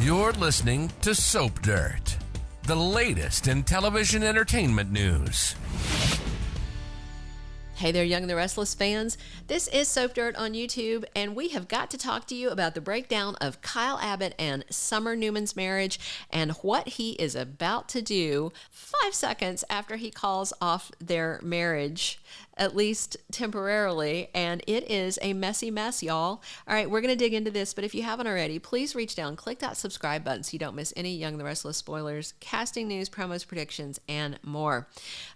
You're listening to Soap Dirt, the latest in television entertainment news. Hey there, Young and the Restless fans. This is Soap Dirt on YouTube, and we have got to talk to you about the breakdown of Kyle Abbott and Summer Newman's marriage and what he is about to do 5 seconds after he calls off their marriage, at least temporarily, and it is a messy mess, y'all. All right, we're going to dig into this, but if you haven't already, please reach down, click that subscribe button so you don't miss any Young and the Restless spoilers, casting news, promos, predictions, and more.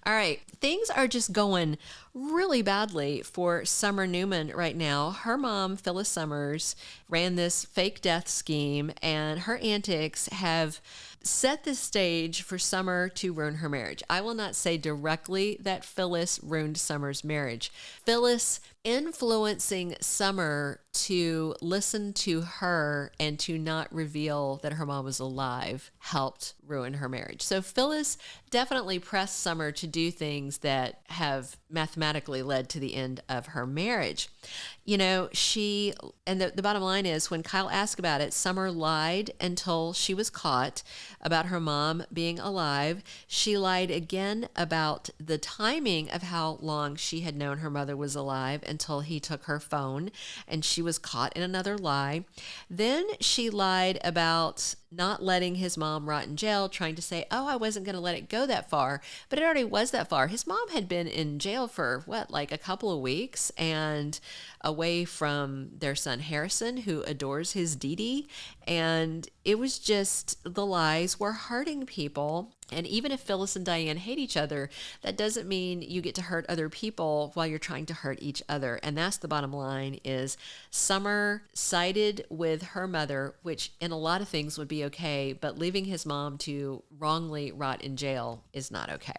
All right, things are just going really badly for Summer Newman right now. Her mom, Phyllis Summers, ran this fake death scheme, and her antics have set the stage for Summer to ruin her marriage. I will not say directly that Phyllis ruined Summer's marriage. Phyllis influencing Summer to listen to her and to not reveal that her mom was alive helped ruin her marriage. So Phyllis definitely pressed Summer to do things that have mathematically led to the end of her marriage. You know, the bottom line is, when Kyle asked about it, Summer lied until she was caught about her mom being alive. She lied again about the timing of how long she had known her mother was alive until he took her phone, and she was caught in another lie. Then she lied about not letting his mom rot in jail, trying to say, oh, I wasn't going to let it go that far, but it already was that far. His mom had been in jail for like a couple of weeks and away from their son Harrison, who adores his Dee Dee. And it was just, the lies were hurting people. And even if Phyllis and Diane hate each other, that doesn't mean you get to hurt other people while you're trying to hurt each other. And that's the bottom line, is Summer sided with her mother, which in a lot of things would be okay, but leaving his mom to wrongly rot in jail is not okay.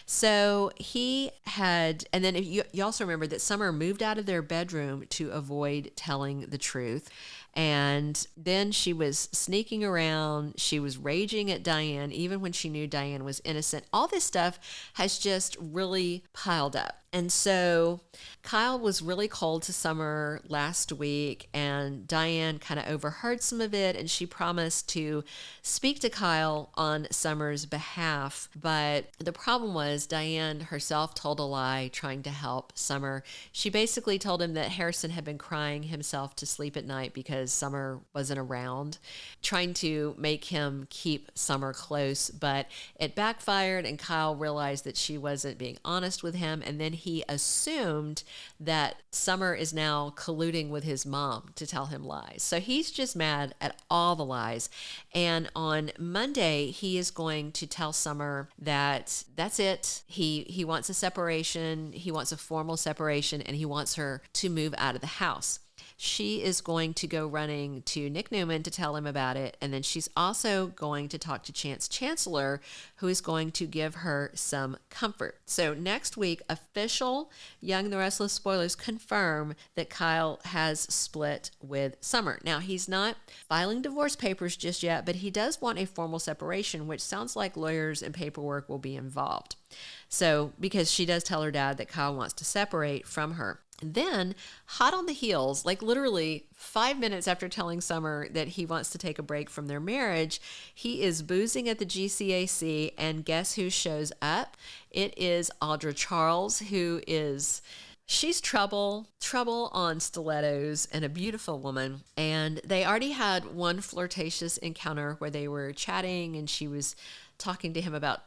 So he had, and then you also remember that Summer moved out of their bedroom to avoid telling the truth. And then she was sneaking around. She was raging at Diane, even when she knew Diane was innocent. All this stuff has just really piled up. And so Kyle was really cold to Summer last week, and Diane kind of overheard some of it, and she promised to speak to Kyle on Summer's behalf. But the problem was Diane herself told a lie trying to help Summer. She basically told him that Harrison had been crying himself to sleep at night because Summer wasn't around, trying to make him keep Summer close. But it backfired, and Kyle realized that she wasn't being honest with him, and then he assumed that Summer is now colluding with his mom to tell him lies. So he's just mad at all the lies. And on Monday, he is going to tell Summer that that's it. He wants a separation. He wants a formal separation, and he wants her to move out of the house. She is going to go running to Nick Newman to tell him about it. And then she's also going to talk to Chance Chancellor, who is going to give her some comfort. So next week, official Young and the Restless spoilers confirm that Kyle has split with Summer. Now, he's not filing divorce papers just yet, but he does want a formal separation, which sounds like lawyers and paperwork will be involved. So, because she does tell her dad that Kyle wants to separate from her. Then, hot on the heels, like literally 5 minutes after telling Summer that he wants to take a break from their marriage, he is boozing at the GCAC, and guess who shows up? It is Audra Charles, she's trouble on stilettos and a beautiful woman. And they already had one flirtatious encounter where they were chatting, and she was talking to him about,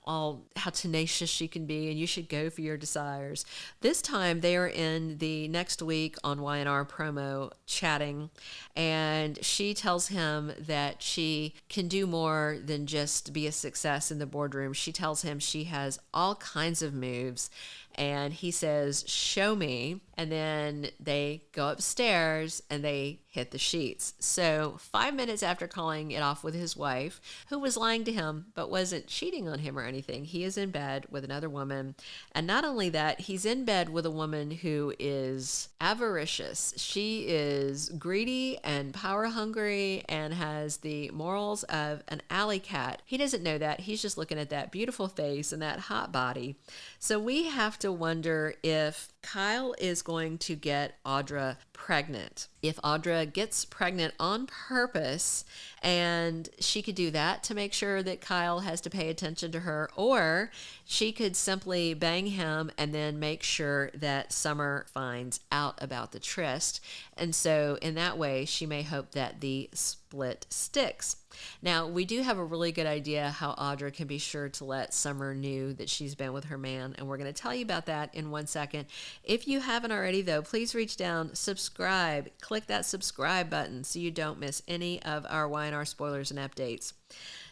all how tenacious she can be, and you should go for your desires. This time they are in the next week on Y&R promo chatting, and she tells him that she can do more than just be a success in the boardroom. She tells him she has all kinds of moves, and he says, show me. And then they go upstairs and they hit the sheets. So 5 minutes after calling it off with his wife, who was lying to him but wasn't cheating on him or anything, he is in bed with another woman. And not only that, he's in bed with a woman who is avaricious. She is greedy and power hungry and has the morals of an alley cat. He doesn't know that. He's just looking at that beautiful face and that hot body. So we have to wonder if Kyle is going to get Audra pregnant. If Audra gets pregnant on purpose, and she could do that to make sure that Kyle has to pay attention to her, or she could simply bang him and then make sure that Summer finds out about the tryst. And so in that way, she may hope that the split sticks. Now, we do have a really good idea how Audra can be sure to let Summer know that she's been with her man, and we're going to tell you about that in 1 second. If you haven't already, though, please reach down, subscribe, click that subscribe button so you don't miss any of our Y&R spoilers and updates.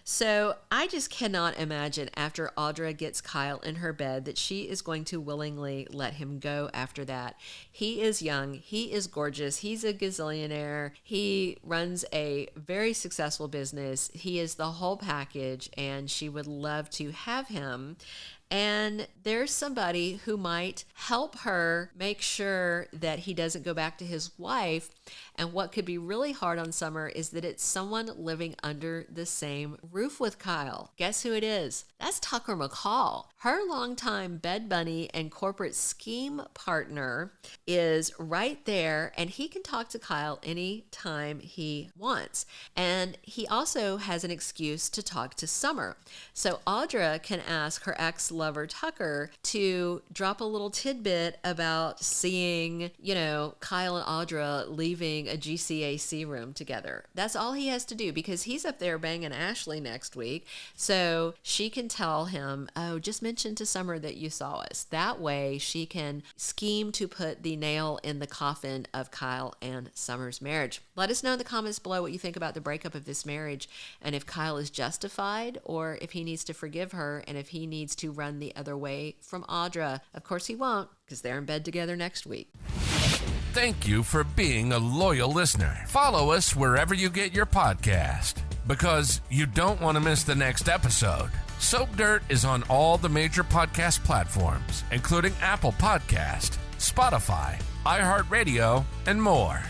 So I just cannot imagine after Audra gets Kyle in her bed that she is going to willingly let him go after that. He is young. He is gorgeous. He's a gazillionaire. He runs a very successful business. He is the whole package, and she would love to have him. And there's somebody who might help her make sure that he doesn't go back to his wife. And what could be really hard on Summer is that it's someone living under the same roof with Kyle. Guess who it is? That's Tucker McCall. Her longtime bed bunny and corporate scheme partner is right there, and he can talk to Kyle anytime he wants. And he also has an excuse to talk to Summer. So Audra can ask her ex-lover Tucker to drop a little tidbit about seeing, Kyle and Audra leaving a GCAC room together. That's all he has to do, because he's up there banging Ashley next week. So she can tell him, oh, just mention to Summer that you saw us. That way she can scheme to put the nail in the coffin of Kyle and Summer's marriage. Let us know in the comments below what you think about the breakup of this marriage, and if Kyle is justified, or if he needs to forgive her, and if he needs to run the other way from Audra. Of course he won't, because they're in bed together next week. Thank you for being a loyal listener. Follow us wherever you get your podcast, because you don't want to miss the next episode. Soap Dirt is on all the major podcast platforms, including Apple Podcast, Spotify, iHeartRadio, and more.